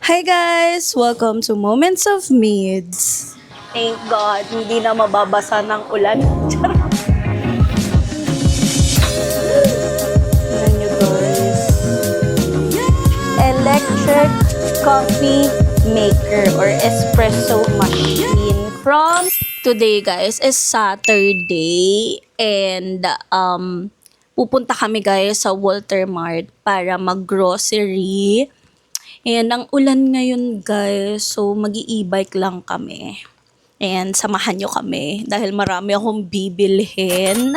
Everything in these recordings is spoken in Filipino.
Hi guys! Welcome to Moments of Mids. Thank God, hindi na mababasa ng ulan. Tignan nyo guys. Electric coffee maker or espresso machine from today guys is Saturday and pupunta kami guys sa Walter Mart para mag-grocery. And ang ulan ngayon guys, so mag-i-e-bike lang kami. And samahan nyo kami dahil marami akong bibilhin.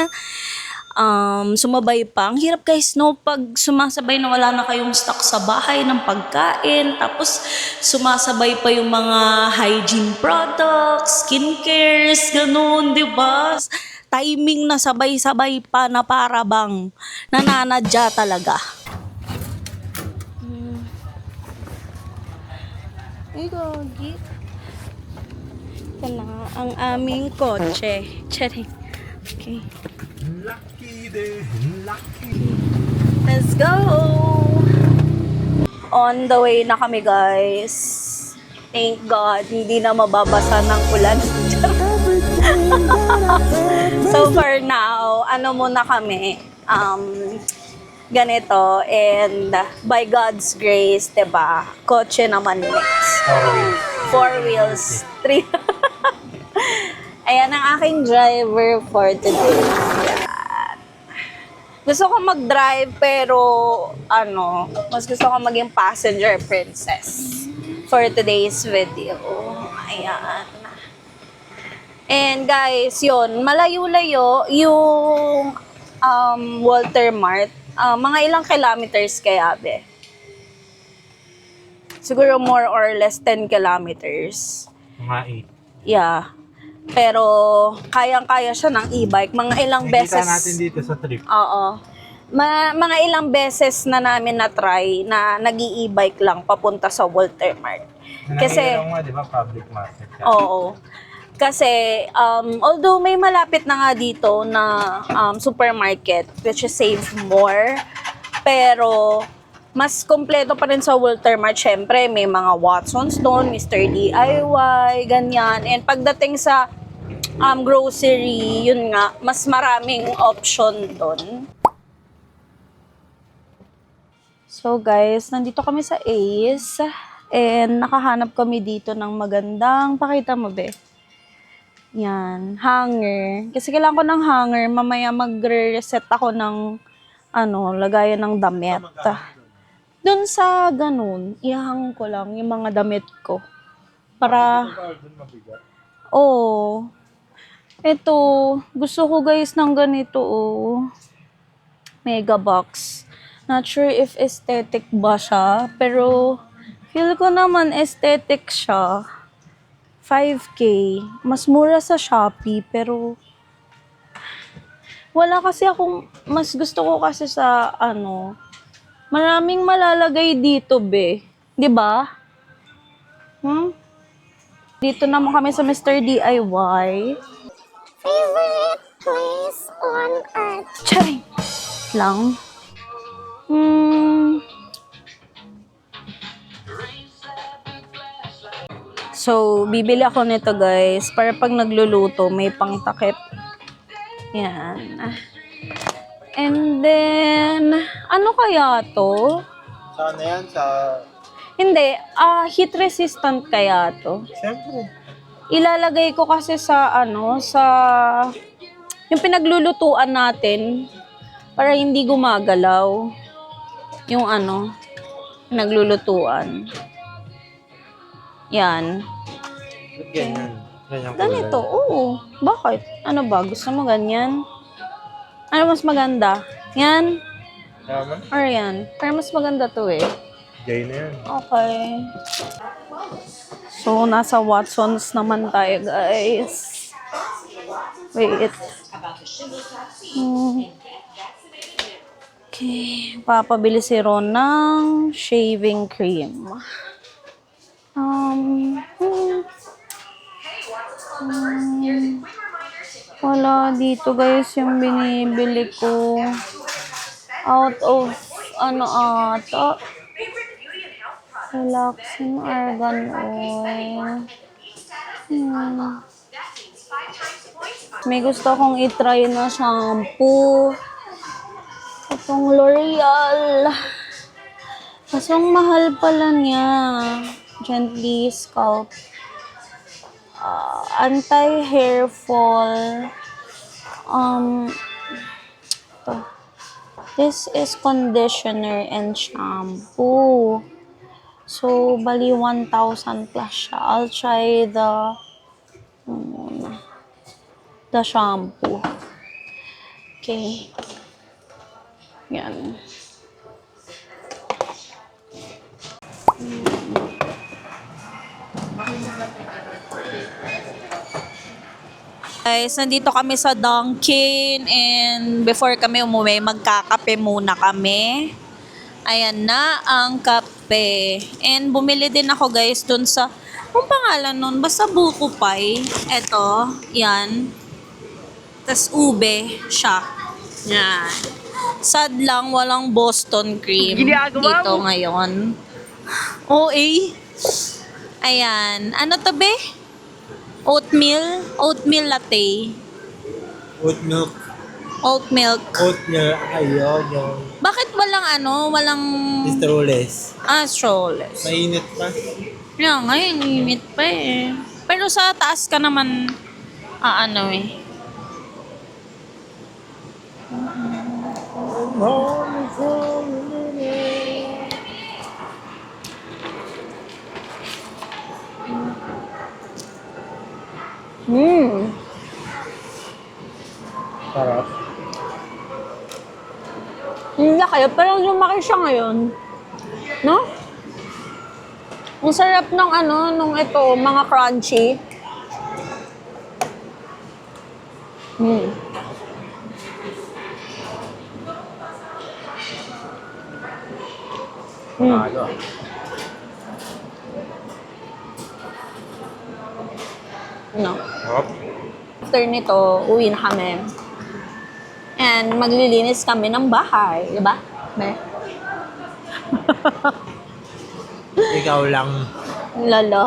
Sumabay pa. Ang hirap guys no, pag sumasabay na wala na kayong stock sa bahay ng pagkain. Tapos sumasabay pa yung mga hygiene products, skincares, ganun, di ba? Timing na sabay-sabay pa na para bang nananadya talaga. Ay, gogi. Ito na ang aming kotse. Charing. Okay. Lucky day, lucky. Let's go! On the way na kami, guys. Thank God, hindi na mababasa ng ulan. So, for now, ano muna kami? Ganito. And by God's grace, diba? Kotse naman next. 4 wheels. 3. Ayan ang aking driver for today. Ayan. Gusto ko mag-drive pero mas gusto ko maging passenger princess for today's video. Ayan. And guys, yun, malayo-layo yung Walter Mart. Mga ilang kilometers kaya, be? Siguro more or less 10 kilometers. Mga 8. Yeah. Pero kayang-kaya siya ng e-bike. Mga ilang beses. Nakita natin dito sa trip. Oo. Mga ilang beses na namin na-try na nag-i-e-bike lang papunta sa Walter Mart. Kasi, nga, di ba, public market. oo. Kasi, although may malapit na nga dito na supermarket, which is Save More, pero mas kompleto pa rin sa Walter Mart. Syempre, may mga Watsons doon, Mr. DIY, ganyan. And pagdating sa grocery, yun nga, mas maraming option doon. So guys, nandito kami sa Ace. And nakahanap kami dito ng magandang, pakita mo be? Yan, hanger. Kasi kailangan ko ng hanger, mamaya magre-reset ako ng lagayan ng damit. Doon sa ganun, ihang ko lang yung mga damit ko. Para, oh, ito, gusto ko guys ng ganito, oh. Mega box. Not sure if aesthetic ba siya, pero feel ko naman aesthetic siya. 5K. Mas mura sa Shopee, pero wala kasi akong, mas gusto ko kasi sa maraming malalagay dito, be. 'Di ba? Dito naman kami sa Mr. DIY. Favorite place on earth. Charing! Lang. So, bibili ako nito guys, para pag nagluluto, may pangtakip. Yan. And then, ano kaya to? Saan na yan? Sa... Hindi, heat resistant kaya to? Siyempre. Ilalagay ko kasi sa sa yung pinaglulutuan natin para hindi gumagalaw yung pinaglulutuan. Yan. Ganyan. Ganyan Ganito, oo. Bakit? Ano ba? Gusto mo ganyan? Ano mas maganda? Yan? Tama? Or yan? Pero mas maganda to eh. Gay na yan. Okay. So, nasa Watsons naman tayo, guys. Wait. Okay. Papabili si Ron ng shaving cream. Wala dito, guys, yung binibili ko. Out of, ata. Relaxing argan oil. May gusto kong itry na shampoo. Itong L'Oreal. Kasong mahal pala niya. Gently Scalp. Anti-hair fall. Ito. This is conditioner and shampoo. So, bali 1,000 plus siya. I'll try the shampoo. Okay. Yan. Guys, nandito kami sa Dunkin' and before kami umuwi, magkakape muna kami. Ayan na ang kape. And bumili din ako guys dun sa, anong pangalan nun? Basta buko pie. Eto, yan. Tas ube siya. Yan. Sad lang, walang Boston cream dito ngayon. OA. Ayan. Ano to be? Oatmeal? Oatmeal latte. Oat milk. Oat milk. Oat milk. Ayun, yung Bakit walang... Stroless. Strawless. Mainit pa. Kaya nga, yung init pa eh. Pero sa taas ka naman, ano eh. Sarap. Hindi na kayo, pero lumaki siya ngayon. No? Ang sarap ng nung ito, mga crunchy. Ano? No? Sarap. After nito, uwi na kami. And maglilinis kami ng bahay. Diba? Be? Ikaw lang. Lala.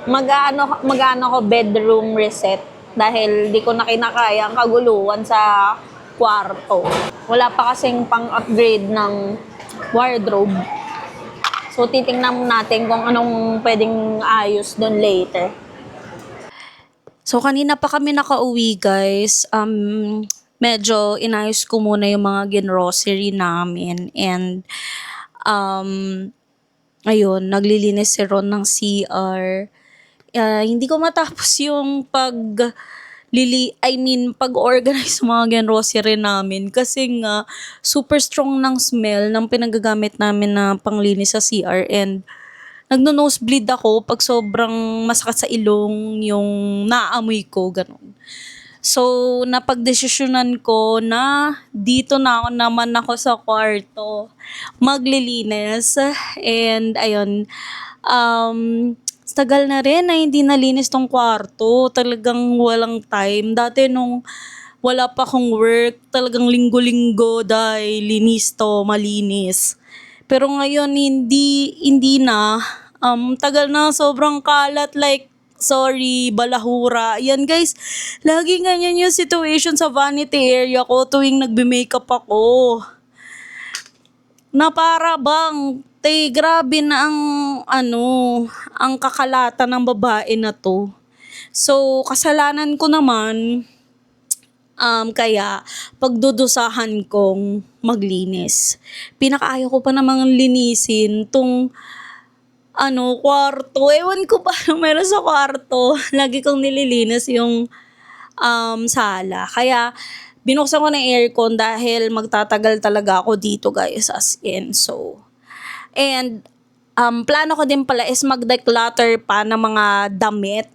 Mag-ano ko bedroom reset dahil di ko na kinakaya ang kaguluhan sa kwarto. Wala pa kasing pang-upgrade ng wardrobe. So, titingnan natin kung anong pwedeng ayos doon later. So, kanina pa kami nakauwi, guys. Medyo inayos ko muna yung mga grocery namin. And, ayun, naglilinis si Ron ng CR. Hindi ko matapos yung pag-organize ng mga grocery namin. Kasi nga, super strong ng smell ng pinagagamit namin na panglinis sa CR. And, nagno-nosebleed ako pag sobrang masakit sa ilong yung naamoy ko, ganun. So, napagdesisyonan ko na dito na naman ako sa kwarto maglilinis. And, ayun, tagal na rin na hindi nalinis tong kwarto. Talagang walang time. Dati nung wala pa akong work, talagang linggo-linggo dahil linis to, malinis. Pero ngayon, hindi na. Tagal na, sobrang kalat, like, sorry, balahura. Yan guys, lagi ganyan yung situation sa vanity area ko tuwing nagbe-makeup ako. Na para bang, grabe na ang kakalata ng babae na to. So, kasalanan ko naman, kaya pagdudusahan kong maglinis. Pinakaayaw ko pa namang linisin tong kwarto. Ewan ko pa meron sa kwarto. Lagi kong nililinis yung sala. Kaya binuksan ko ng aircon dahil magtatagal talaga ako dito guys, as in. So, and plano ko din pala is mag-declutter pa ng mga damit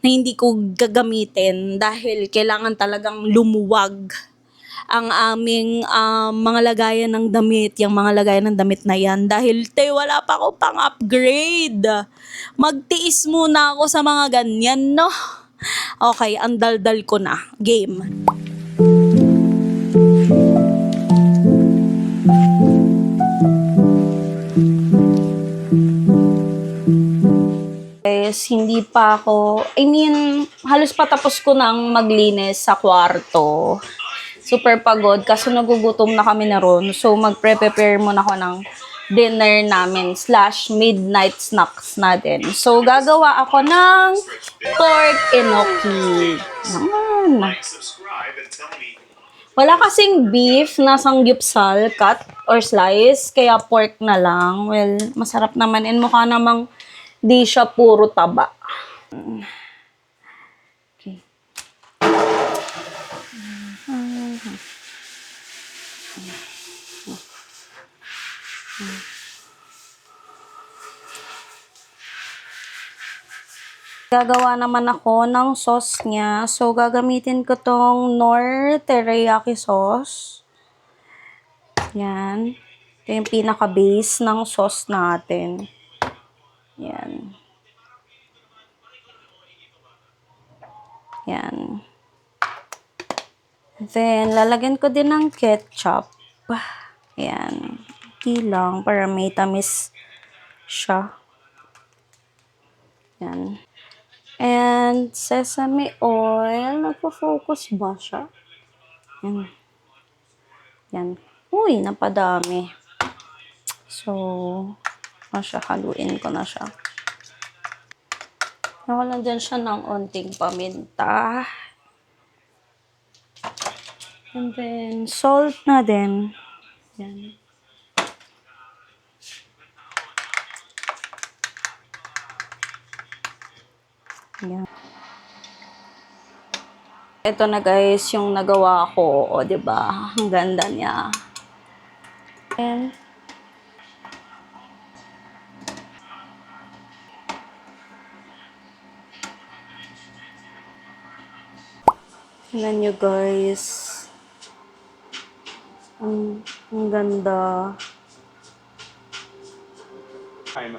na hindi ko gagamitin dahil kailangan talagang lumuwag ang aming mga lagayan ng damit, yung mga lagayan ng damit na yan. Dahil wala pa ako pang upgrade. Magtiis muna ako sa mga ganyan, no? Okay, ang daldal ko na. Game. guys, hindi pa ako, halos patapos ko nang maglinis sa kwarto. Super pagod kasi nagugutom na kami na ron. So, magpre-prepare muna ako ng dinner namin / midnight snacks natin. So, gagawa ako ng pork enoki. Naman. Wala kasing beef na sangyupsal, cut or slice, kaya pork na lang. Well, masarap naman and mukha namang di siya puro taba. Okay. Gagawa naman ako ng sauce niya. So, gagamitin ko tong Knorr teriyaki sauce. Yan. Ito yung pinaka-base ng sauce natin. Yan. Yan. Then, lalagyan ko din ng ketchup. Yan. Hindi lang para may tamis siya. Yan. And sesame oil. Nagpo-focus ba siya? Yan. Yan. Uy, napadami. So, haluin ko na siya. Nawalan din siya ng onting paminta. And then, salt na din. Yan. Yan. Ito na guys, yung nagawa ko. O, diba? Ang ganda niya. And, tingnan nyo guys. Ang ganda.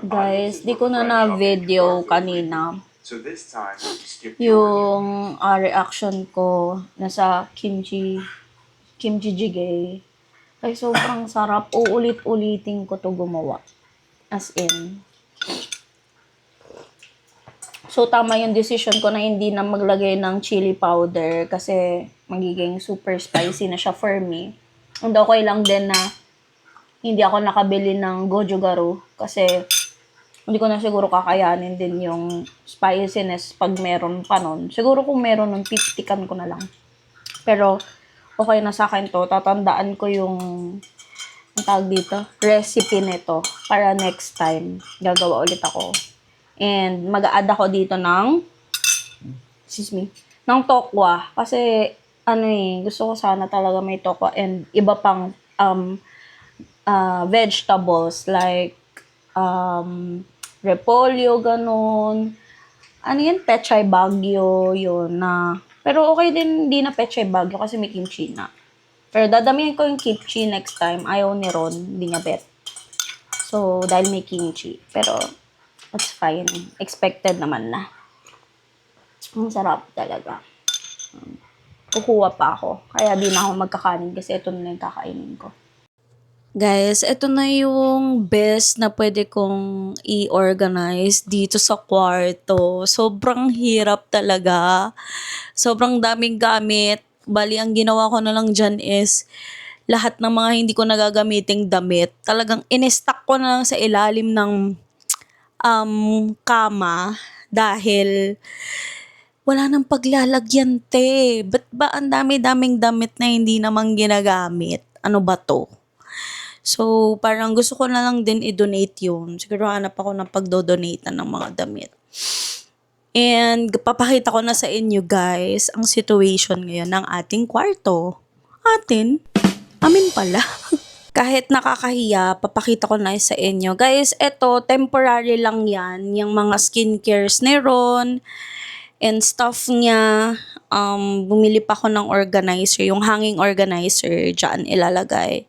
Guys, di ko na video kanina. Yung reaction ko nasa kimchi jjigae. Ay, sobrang sarap. Uulit-ulitin ko to gumawa. As in. So, tama yung decision ko na hindi na maglagay ng chili powder kasi magiging super spicy na siya for me. And okay lang din na hindi ako nakabili ng goju-garu kasi hindi ko na siguro kakayanin din yung spiciness pag meron pa nun. Siguro kung meron nun, titikan ko na lang. Pero, okay na sa akin to. Tatandaan ko yung, ang tawag dito, recipe nito. Para next time, gagawa ulit ako. And, mag-a-add ako dito ng, ng tokwa. Kasi, gusto ko sana talaga may tokwa and iba pang vegetables like, repolyo, ganun. Ano yan? Pechay Baguio, yun na. Pero okay din, hindi na Pechay Baguio kasi may kimchi na. Pero dadamihan ko yung kimchi next time. Ayaw ni Ron, hindi niya bet. So, dahil may kimchi. Pero, that's fine. Expected naman na. Ang sarap talaga. Kukuha pa ako. Kaya di na ako magkakanin kasi ito na yung kakainin ko. Guys, ito na yung best na pwede kong i-organize dito sa kwarto. Sobrang hirap talaga. Sobrang daming gamit. Bali, ang ginawa ko na lang dyan is lahat ng mga hindi ko nagagamiting damit. Talagang in-stack ko na lang sa ilalim ng kama dahil wala nang paglalagyan, te. Ba't ba ang dami-daming damit na hindi naman ginagamit? Ano ba to? So, parang gusto ko na lang din i-donate yun. Siguro hanap ako ng pagdo-donate ng mga damit. And, papakita ko na sa inyo guys, ang situation ngayon ng ating kwarto. Amin pala. Kahit nakakahiya, papakita ko na sa inyo. Guys, eto, temporary lang yan. Yung mga skincares ni Ron and stuff niya. Bumili pa ako ng organizer, yung hanging organizer, dyan ilalagay.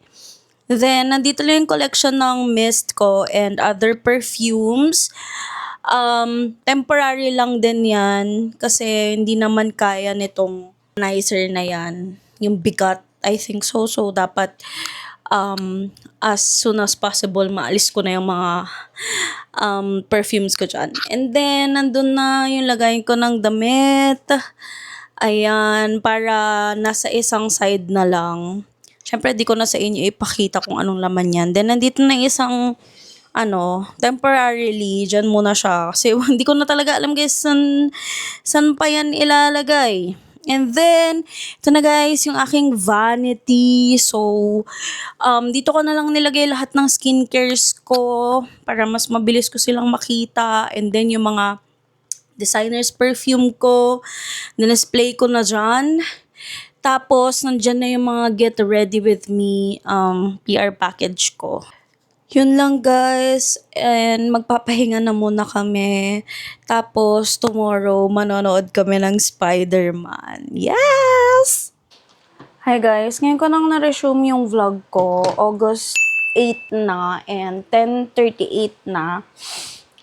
Then, nandito lang yung collection ng mist ko and other perfumes. Temporary lang din yan kasi hindi naman kaya nitong organizer na yan. Yung bigat, I think so. So, dapat as soon as possible, maalis ko na yung mga perfumes ko dyan. And then, nandun na yung lagayin ko ng damit. Ayan, para nasa isang side na lang. Siyempre, di ko na sa inyo ipakita kung anong laman yan. Then, nandito na isang, temporarily, dyan muna siya. Kasi hindi ko na talaga alam guys, san pa yan ilalagay. And then, ito na guys, yung aking vanity. So, dito ko na lang nilagay lahat ng skincares ko para mas mabilis ko silang makita. And then, yung mga designer's perfume ko, display ko na dyan. Tapos, nandyan na yung mga get ready with me PR package ko. Yun lang guys, and magpapahinga na muna kami. Tapos tomorrow, manonood kami ng Spider-Man. Yes! Hi guys, ngayon ko nang na-resume yung vlog ko. August 8 na and 10:38 na.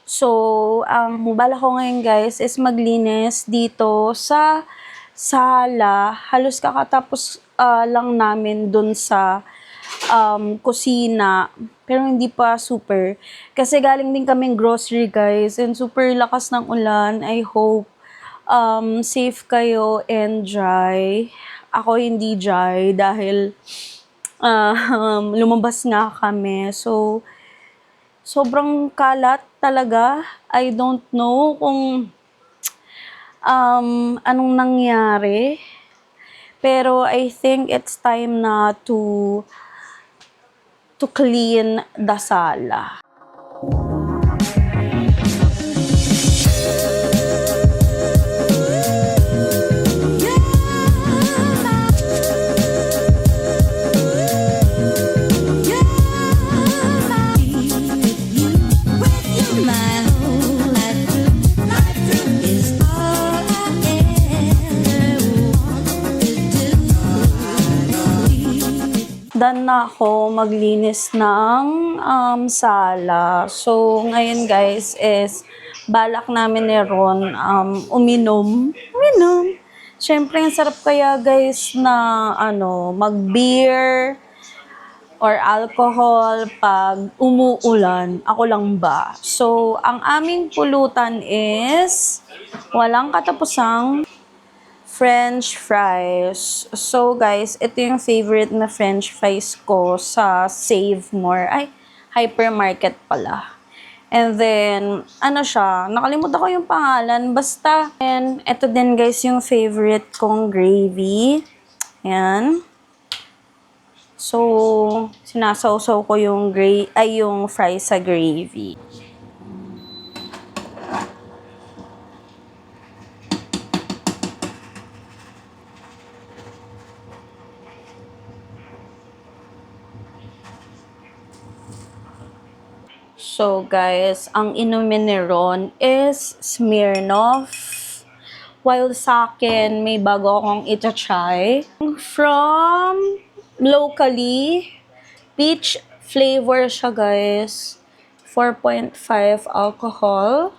So, ang bala ko ngayon guys is maglinis dito sa sala. Halos kakatapos lang namin dun sa kusina. Pero hindi pa super. Kasi galing din kaming grocery guys. And super lakas ng ulan. I hope safe kayo and dry. Ako hindi dry dahil lumabas nga kami. So, sobrang kalat talaga. I don't know kung anong nangyari. Pero I think it's time na to clean the sala. Done na ako maglinis ng sala. So, ngayon guys is balak namin ni Ron uminom. Siyempre, ang sarap kaya guys na mag-beer or alcohol pag umuulan. Ako lang ba? So, ang aming pulutan is walang katapusang French fries. So, guys, ito yung favorite na French fries ko sa Save More. Ay, hypermarket pala. And then, siya, nakalimutan ko yung pangalan. Basta, and ito din, guys, yung favorite kong gravy. Ayan. So, sinasawsaw ko yung yung fries sa gravy. So guys, ang inumin ni Ron is Smirnoff. While sa akin, may bago akong ita-try. From locally, peach flavor siya guys. 4.5 alcohol.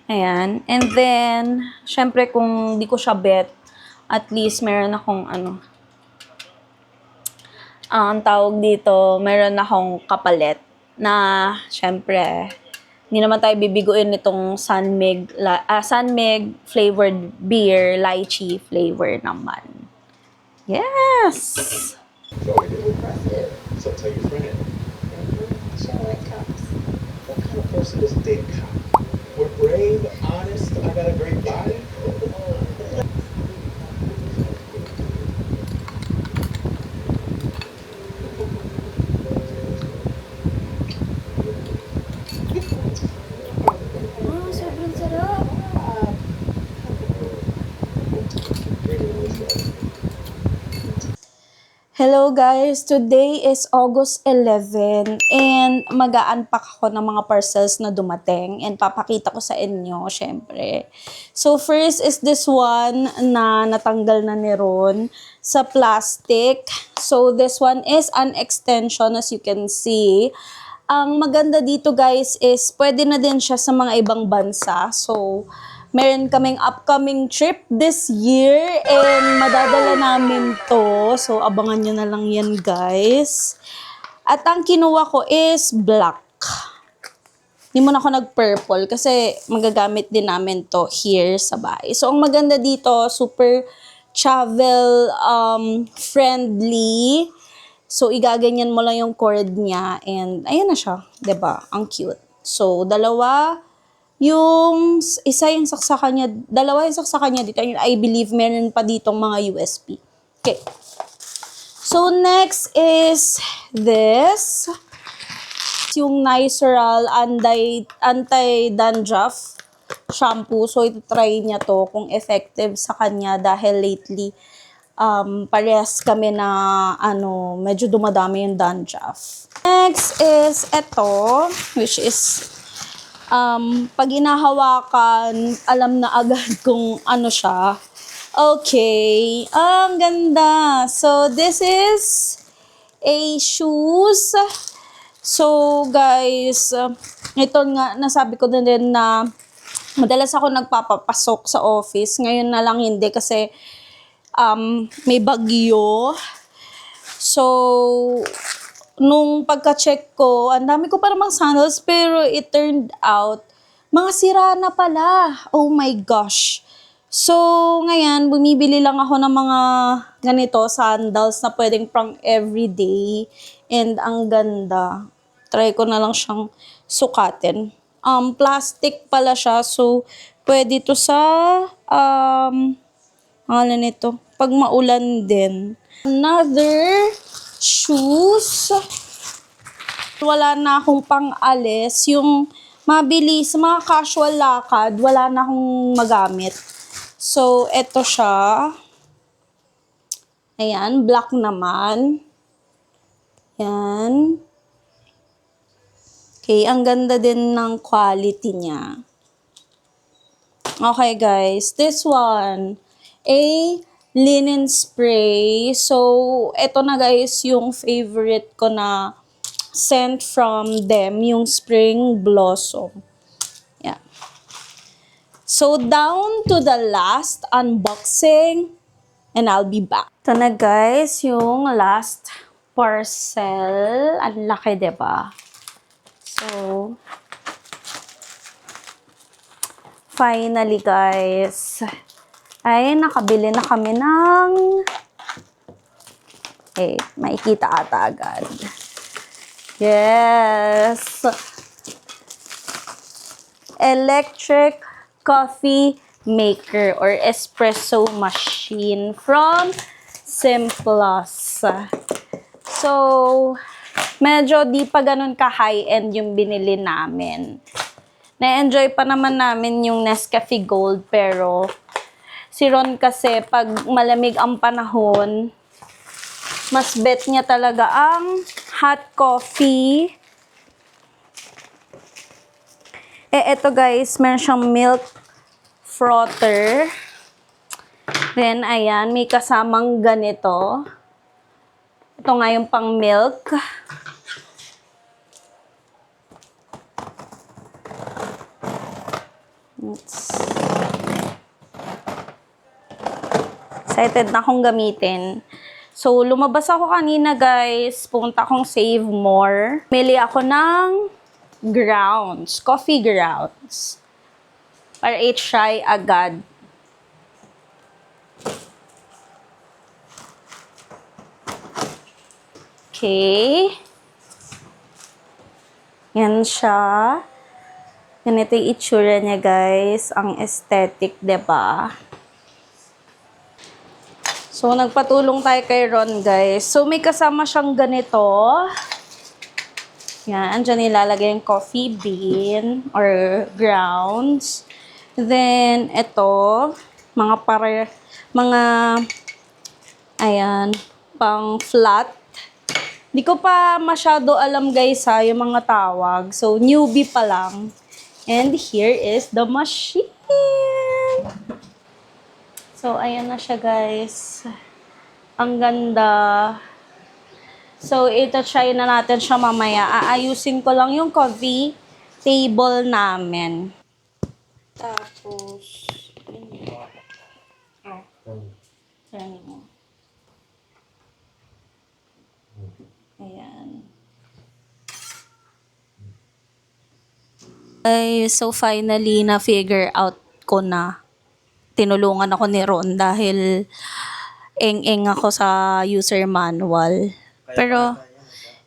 Ayan. And then, syempre kung di ko siya bet, at least meron akong ang tawag dito, meron akong kapalit. Na, syempre, hindi naman tayo bibiguin nitong Sunmig flavored beer, lychee flavor naman. Yes! So tell your friend. Show what comes. What kind of person doesn't date a cop? We're brave, honest, I got a great body. Sobrang sarap. Hello guys! Today is August 11 and mag-a-unpack ako ng mga parcels na dumating and papakita ko sa inyo, syempre. So first is this one na natanggal na ni Ron sa plastic. So this one is an extension as you can see. Ang maganda dito guys is pwede na din siya sa mga ibang bansa. So meron kaming upcoming trip this year and madadala namin to. So, abangan nyo na lang yan, guys. At ang kinuha ko is black. Hindi muna ako nag-purple kasi magagamit din namin to here sa bahay. So, ang maganda dito, super travel friendly. So, igaganyan mo lang yung cord niya and ayan na siya. 'Di ba? Ang cute. So, dalawa yung isa yung saksakan niya, dalawa yung saksakan niya dito. I believe meron pa ditong mga USB. Okay. So, next is this. Yung Niceral Anti-Dandruff shampoo. So, ito-try niya to kung effective sa kanya dahil lately, parehas kami na, medyo dumadami yung dandruff. Next is ito, which is, pag inahawakan, alam na agad kung ano siya. Okay, ang ganda. So, this is a shoes. So, guys, ito nga, nasabi ko na din na madalas ako nagpapapasok sa office. Ngayon na lang hindi kasi may bagyo. So, nung pagka-check ko, ang dami ko pa namang sandals pero it turned out, mga sira na pala. Oh my gosh. So, ngayon, bumibili lang ako ng mga ganito, sandals na pwedeng pang everyday. And ang ganda. Try ko na lang siyang sukatin. Plastic pala siya. So, pwede to sa, ano nito, pag maulan din. Another shoes. Wala na akong pang-alis. Yung mabilis, mga casual lakad, wala na akong magamit. So, eto siya. Ayan, black naman. Ayan. Okay, ang ganda din ng quality niya. Okay, guys. This one, a linen spray. So, eto na guys, yung favorite ko na scent from them, yung Spring Blossom. Yeah. So, down to the last unboxing, and I'll be back. Ito na guys, yung last parcel. Ang laki, diba? So, finally guys, ay nakabili na kami ng, makikita ata agad. Yes! Electric coffee maker or espresso machine from Simplus. So, medyo di pa ganun ka-high-end yung binili namin. Na-enjoy pa naman namin yung Nescafe Gold pero si Ron kasi pag malamig ang panahon, mas bet niya talaga ang hot coffee. Eto guys, meron siyang milk frother. Then, ayan, may kasamang ganito. Ito nga yung pang milk. Excited na akong gamitin. So, lumabas ako kanina guys. Pumunta akong Save More. Mili ako ng grounds. Coffee grounds. Para i-try agad. Okay. Yan siya. Ganito yung itsura niya guys. Ang aesthetic, diba? So, nagpatulong tayo kay Ron, guys. So, may kasama siyang ganito. Yan, dyan ilalagay yung coffee bean or grounds. Then, ito, ayan, pang flat. Di ko pa masyado alam, guys, ha, yung mga tawag. So, newbie pa lang. And here is the machine. So, ayan na siya, guys. Ang ganda. So, ito-try na natin siya mamaya. Aayusin ko lang yung coffee table namin. Tapos, ayan mo. Ayan. Ay, so finally na-figure out ko na. Tinulungan ako ni Ron dahil eng-eng ako sa user manual. Pero,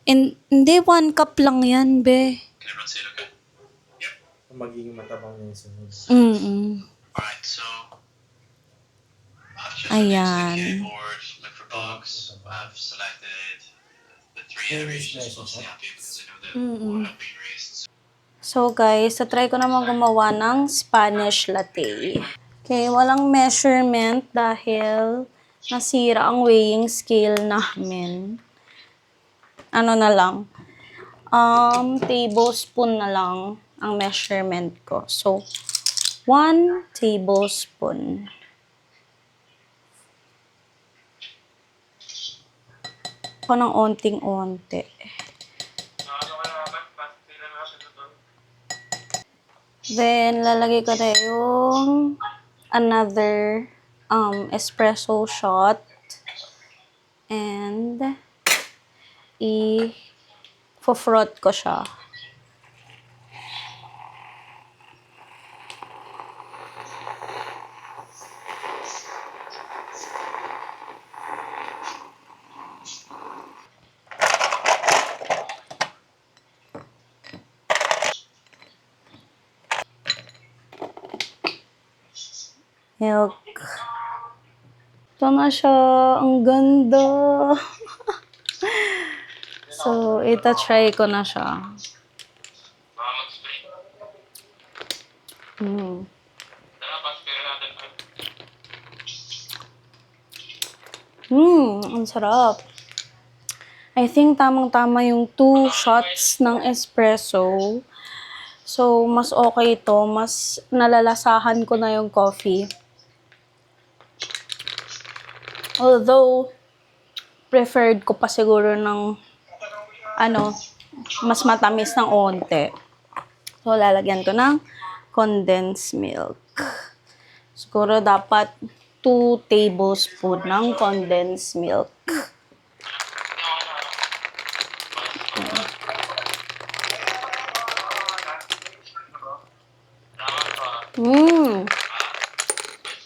hindi, 1 cup lang yan, be. Magiging matabang yung sunod. Mm-mm. Alright, so I've just Ayan. used the keyboard, look for bugs. I've selected the 3 iterations, mostly happy because I know that one have been raised. So guys, try ko naman gumawa ng Spanish latte. Okay, walang measurement dahil nasira ang weighing scale namin. Ano na lang, tablespoon na lang ang measurement ko. So, 1 tablespoon. Ako ng onting-onti. Then, lalagay ko na yung another espresso shot. And, i-froth ko siya. Milk. Ito na siya. Ang ganda. So, ita-try ko na siya. Ang sarap. I think tamang-tama yung 2 shots ng espresso. So, mas okay ito. Mas nalalasahan ko na yung coffee. Although, preferred ko pa siguro ng mas matamis ng onte. So, lalagyan ko ng condensed milk. Siguro dapat 2 tablespoon ng condensed milk.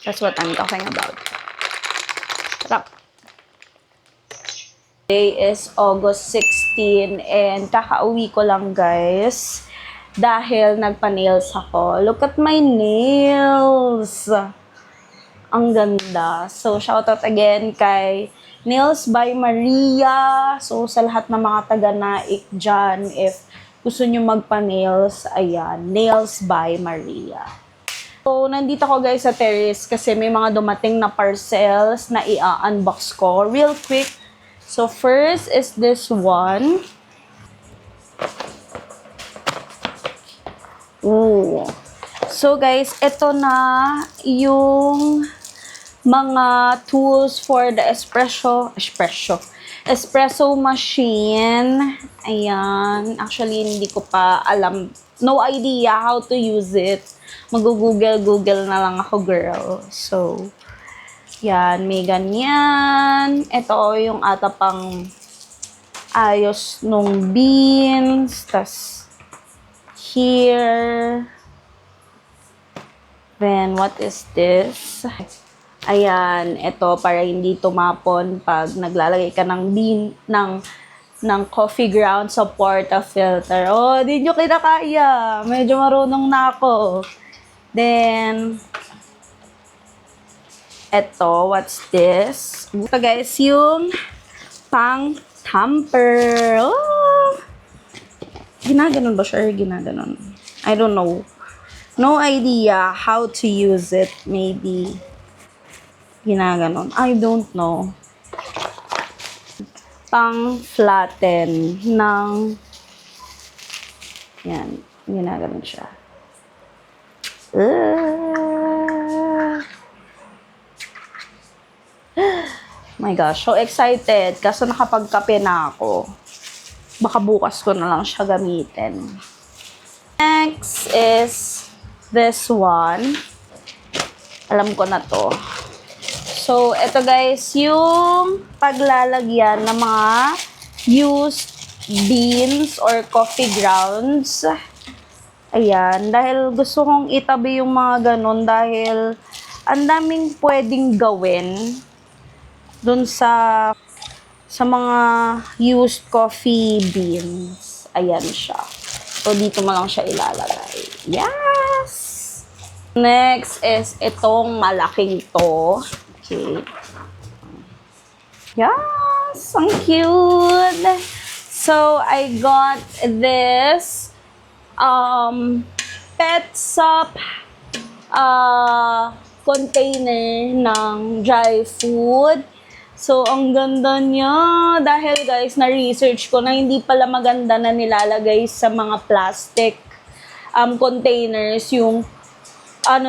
That's what I'm talking about. Sarap. Today is August 16 and kakauwi ko lang guys dahil nagpa-nails ako. Look at my nails! Ang ganda. So, shoutout again kay Nails by Maria. So, sa lahat ng mga taga-Naik dyan, if gusto nyo magpa-nails, ayan, Nails by Maria. So, nandito ko guys sa terrace kasi may mga dumating na parcels na i-unbox ko real quick. So, first is this one. Ooh. So, guys, ito na yung mga tools for the espresso machine. Ayan. Actually, hindi ko pa alam. No idea how to use it. Mag-google na lang ako, girl. So, yan. May ganyan. Ito yung ata pang ayos nung beans. Tas, here. Then, what is this? Ayan, ito para hindi tumapon pag naglalagay ka ng ng coffee ground sa portafilter. Oh, di nyo kinakaya. Medyo marunong na ako. Then, eto, what's this? Ito guys, yung pang tamper. Oh! Ginaganon ba siya? Ginaganon. I don't know. No idea how to use it. Maybe ginaganon. I don't know. Pang flatten ng yan. Ginaganon siya. My gosh, so excited. Kaso nakapagkape na ako. Baka bukas ko na lang siya gamitin. Next is this one. Alam ko na to. So, ito guys, yung paglalagyan ng mga used beans or coffee grounds Ayan, dahil gusto kong itabi yung mga ganun dahil ang daming pwedeng gawin dun sa mga used coffee beans. Ayan siya. So, dito mo lang siya ilalagay. Yes! Next is itong malaking to. Okay. Yes! Ang cute! So, I got this pet shop container ng dry food. So, ang ganda niya. Dahil guys, na-research ko na hindi pala maganda na nilalagay sa mga plastic containers yung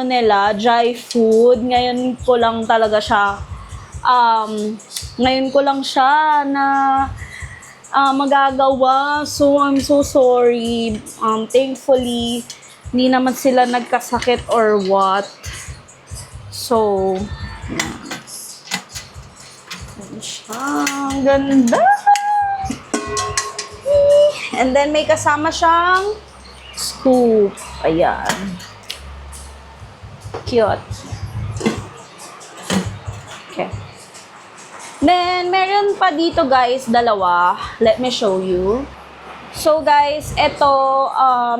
nila, dry food. Ngayon ko lang siya na magagawa. So, I'm so sorry. Thankfully, hindi naman sila nagkasakit or what. So, yan siya. Ang ganda! And then, may kasama siyang scoop. Ayan. Cute. Okay. Then, meron pa dito guys, dalawa. Let me show you. So guys, ito,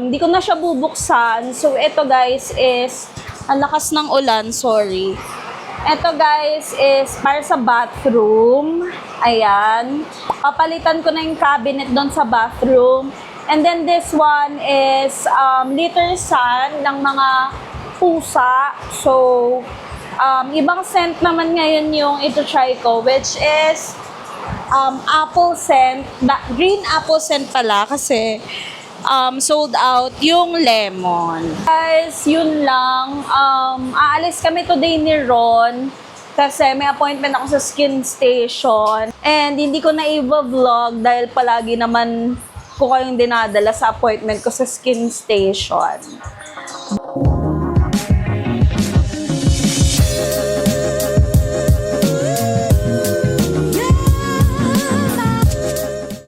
di ko na siya bubuksan. So, ito guys is, ang lakas ng ulan, sorry. Ito guys is para sa bathroom. Ayan. Papalitan ko na yung cabinet doon sa bathroom. And then this one is litter sand ng mga pusa. So, ibang scent naman ngayon yung ito try ko, which is apple scent. Green apple scent pala kasi sold out yung lemon. Guys, yun lang. Aalis kami today ni Ron kasi may appointment ako sa skin station. And hindi ko na i-vlog dahil palagi naman ko kayong dinadala sa appointment ko sa skin station.